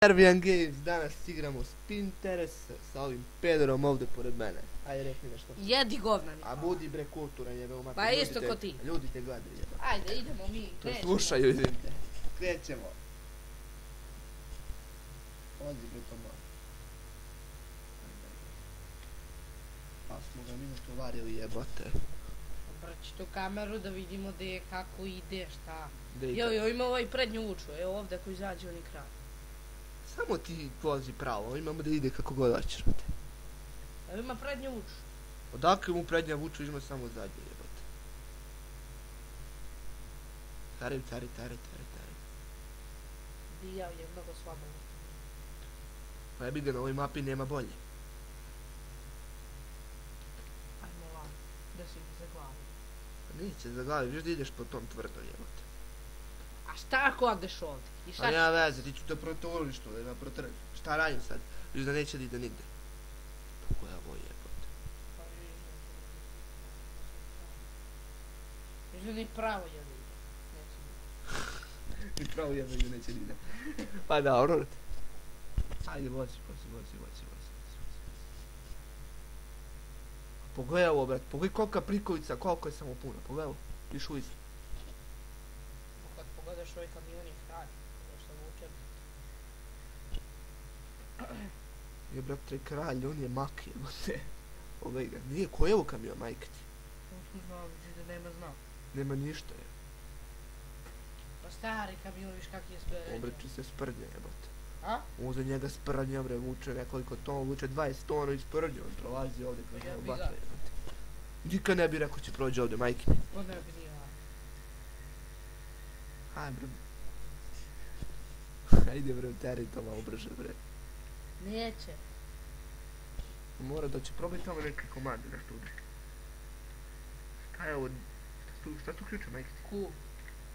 Serbian Games, danas igramo Spinteres sa ovim pederom ovdje pored mene. Ajde, rekli nešto. Jedi govnani. A budi bre kulturan jebe u mater. Pa isto ko ti. Ljudi te gledaju jebe. Ajde, idemo mi. To slušaju, izvinite. Krećemo. Ozi bre to malo. Pa smo ga mi nešto varili jebote. Obraći tu kameru da vidimo gdje je, kako ide, šta. Gde ide? Jo, ima ovaj prednju vuču, evo ovdje ako izađe on i kraj. Samo ti vozi pravo, imamo da ide kako god hoćeš brate. Evo ima prednju vuču. Odakle mu prednja vuču, ima samo zadnje jebote. Tari. Dijao je mnogo slabo. Pa jebi ga, na ovoj mapi nema bolje. Ajmo vam, da si mi zaglavi. Pa neće za glavi, viš da ideš po tom tvrdom jebote. A šta ako odeš ovdje? I šta Pa nema veze, ti ću te protoriš to, da ima protrati. Šta radim sad? Viš da neće da ide nigde. Kako je ovo jebote. Viš da ni pravo je da ide. I pravo jebe da neće da ide. Pa dobro. Ajde, vozi. Pogledaj ovo, brat, pogledaj kolika prikovica, koliko je samo puno, pogledaj ovo, viš u izu. Kad pogledaš ovaj kamion je kraj, što vuče. Je, brate, kralj, on je mak, jebote. Pogledaj ga, nije, ko je ovo kamion, majke ti? Znam, da nema znam. Nema ništa, je. Pa stari kamion, viš kak je sve ređeno. Obreći se sprdnje, jebote. A? Uze njega sprdnja, bre, vuče nekoliko tona, vuče 20 tona iz sprdnje, on prolazi ovdje kroz Pa ovo jebi bato, ga. jebote. Nikad ne bi rekao će prođe ovdje, majke. To ne bi nije. Aj, bre. Ajde, bre, teri to malo brže, bre. Neće. Mora da će probati tamo neke komande, nešto udri. Šta je ovo? Šta tu ključe, majke ti? Ku.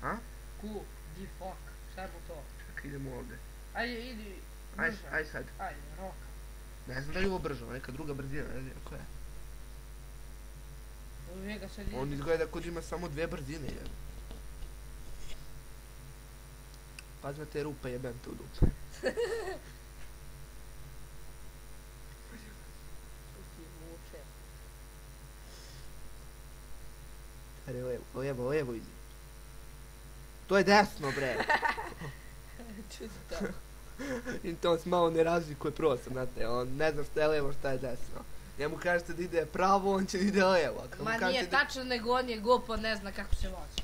A? Ku. Di fuck. Šta je mu to? Čekaj, idemo ovdje. Ajde, idi. Aj brže. sad. Ajde, roka. Ne znam da li je ovo brže, ovo neka druga brzina, ne znam koja je. Uvijek ga sad ide. On izgleda kod ima samo dve brzine, jel? Pazi na te rupe, jebem te u dupe. Pusti vuče. Evo, idi. To je desno, bre. Čuti to. I to se malo ne razlikuje prostor, znate, on ne zna šta je levo, šta je desno. Njemu kažete da ide pravo, on će da ide levo. Ma nije tačno, nego on je glupo, ne zna kako se vozi.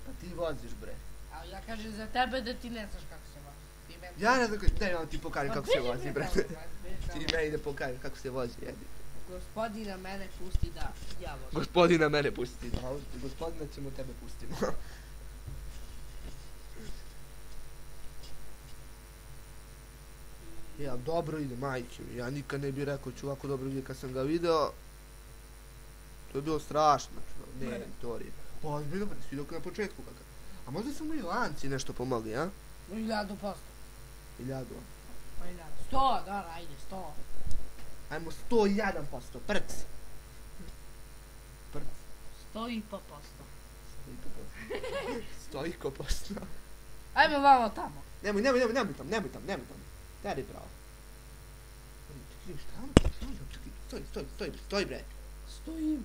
Pa ti voziš, bre. A ja kažem za tebe da ti ne znaš kako se vozi. Ti meni... Ja ne znam, daj vam ti pokažem Pa kako se bili vozi, mi brate. tamo, bili tamo. Ti meni da pokažem kako se vozi, jedi. Gospodina mene pusti da ja vozim. Gospodina mene pusti, da, gospodina ćemo tebe pustimo. Ja, dobro ide, majke mi, ja nikad ne bih rekao ću ovako dobro ide kad sam ga video. To je bilo strašno, ne, teorije. Pa, ozbiljno, bre, svi dok na početku kakav. A možda su mu i lanci nešto pomogli, a? 1000%. 1000. Pa 1000. 100, da, ajde, 100. Ajmo 101%, prc. 100,5%. 100%. Ajmo vamo tamo. Nemoj tam. Teri pravo. Čekaj, šta vam? Stoj bre. Stojim.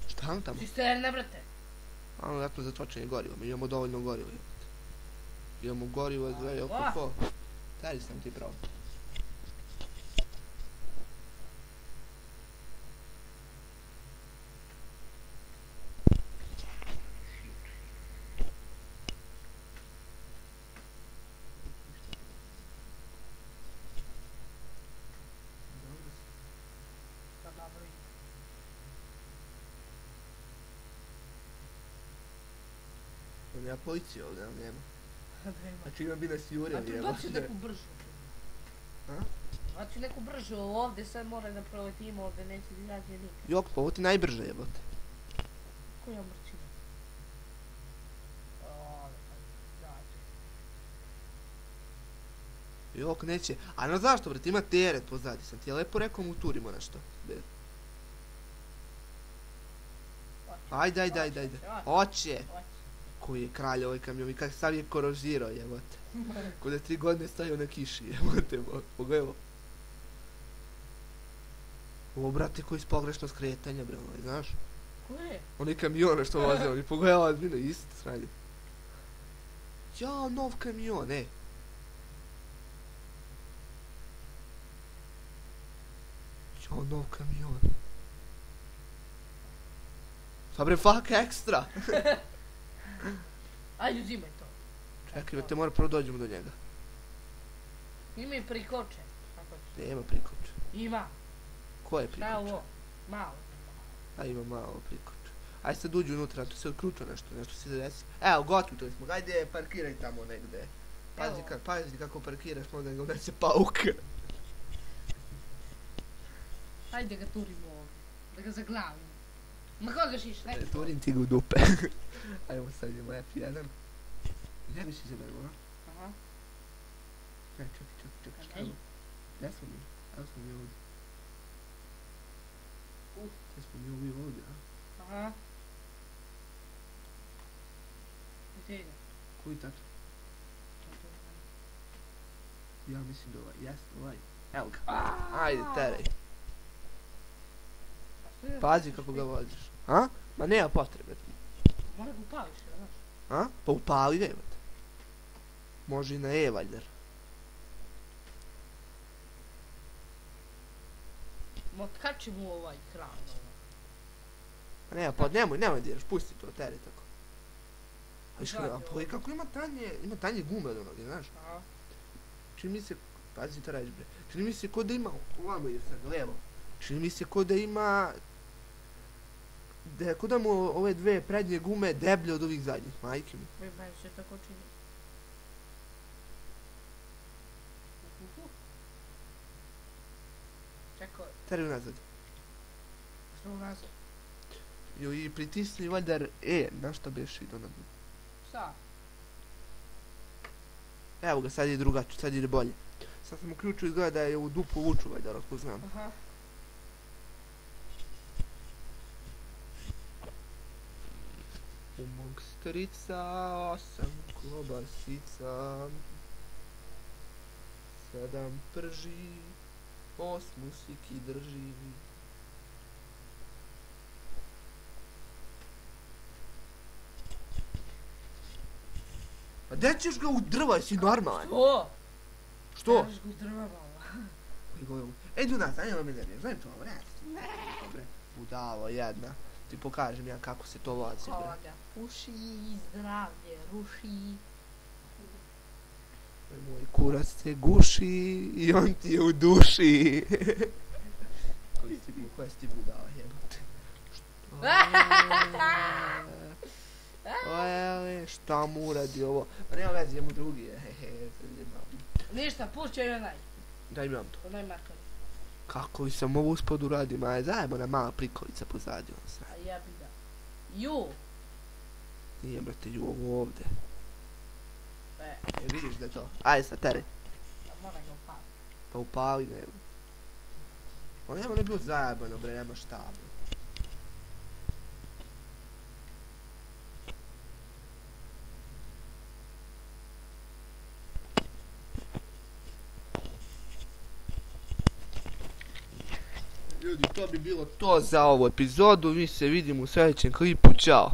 Šta vam tamo? Cisterne, brate. A vjerojatno za točenje goriva, mi imamo dovoljno goriva. Imamo gorivo, gledaj oko ko. Teri sam ti pravo. Sad nabrojim. Nema policije ovdje, nema. Nema. Znači ima bi nas A jurili, prebaci neku bržu. A? Baci neku bržu, ovdje sad mora da proletimo, ovdje neće da izađe nikad. Jok, pa ovo ti najbrže jebote. Koja mrčina? Dađe. Jok, neće. A no zašto, brate, ima teret pozadi, sam ti je lepo rekao mu turimo nešto. Ajde. Oće. Koji je kralj ovaj kamion i kak sav je korozirao, jebote. Ko da 3 godine stajao na kiši, jebote, pogledaj. Ovo, brate, koji je pogrešno skretanje, bre, ovaj, znaš? Koje? Oni kamione što voze, oni pogledaj ozbiljno, isto sranje. Ja, nov kamion, Ja, nov kamion. Sad bre, fuck extra. Ajde, uzimaj to. Čekaj, te mora prvo dođemo do njega. Ima i prikoče. Nema prikoče. Ima. Ko je Šta je prikoče? ovo? Malo. A ima malo prikoče. Ajde sad uđu unutra, tu se odkručio nešto se desi. Evo, gotovi smo, ajde parkiraj tamo negde. Pazi kako parkiraš, možda ga unese pauk. Ajde ga turimo ovdje. Da ga zaglavimo. Ma koga šiš, ne? Turim ti ga u dupe. Ajmo sad idemo F1. Gdje bi si izabrao, a? Aha. Čekaj. Gdje smo mi? Evo smo mi ovdje. Gdje smo mi ovdje, a? Aha. Gdje ide? Koji tačno? Ja mislim da ovaj, jest ovaj. Evo ga. Ajde, teraj. Pazi kako ga voziš. A? Ma nema potrebe. Mora ga upališ, znaš? A? Pa upali ga, imate. Može i na E, valjda. Ma otkači mu ovaj kran. A nema, pa nemoj diraš, pusti to, teri tako. Viš kako ima tanje gume od onoga, znaš? Aha. Čini mi se, pazi to reći bre, čini mi se ko da ima, ovamo ide sad, levo. Čini mi se ko da ima, ko da mu ove dve prednje gume deblje od ovih zadnjih, majke mi. Meni se tako čini. Čekaj. Teri unazad. Što unazad? I pritisni valjda E, na šta beši do nazad. Šta? Evo ga, sad je drugačije, sad ide bolje. Sad sam uključio, izgleda da je u dupu vuču, valjda razpoznam. Aha. U mog strica 8 kobasica, 7 prži, 8 siki drži. Pa gdje ćeš ga u drva, jesi normalan? Što? Što? Daš ga u drva malo. Ej, do nas, ajde vam ne znam to, ne. Dobre, budalo jedna. Ti pokažem ja kako se to vozi, bre. Koga puši, zdravlje ruši. Moj kurac se guši i on ti je u duši. Koja si ti budala, jebote. Šta mu uradi ovo? Pa nema veze, jemu drugi je. Ništa, pušćaj onaj. Daj mi vam to. Onaj makar. Kako li sam ovo uspod uradim, a je zajebana mala prikolica pozadi on sad. A jebi ga. Ju. Nije, brate, ju ovo ovde. E. Vidiš da je to? Ajde sad, teri. Mora ga upali. Pa upali ga, evo. On nema ne bilo zajebano, bre, nema šta, bre. Ljudi, to bi bilo to za ovu epizodu, mi se vidimo u sljedećem klipu, čao!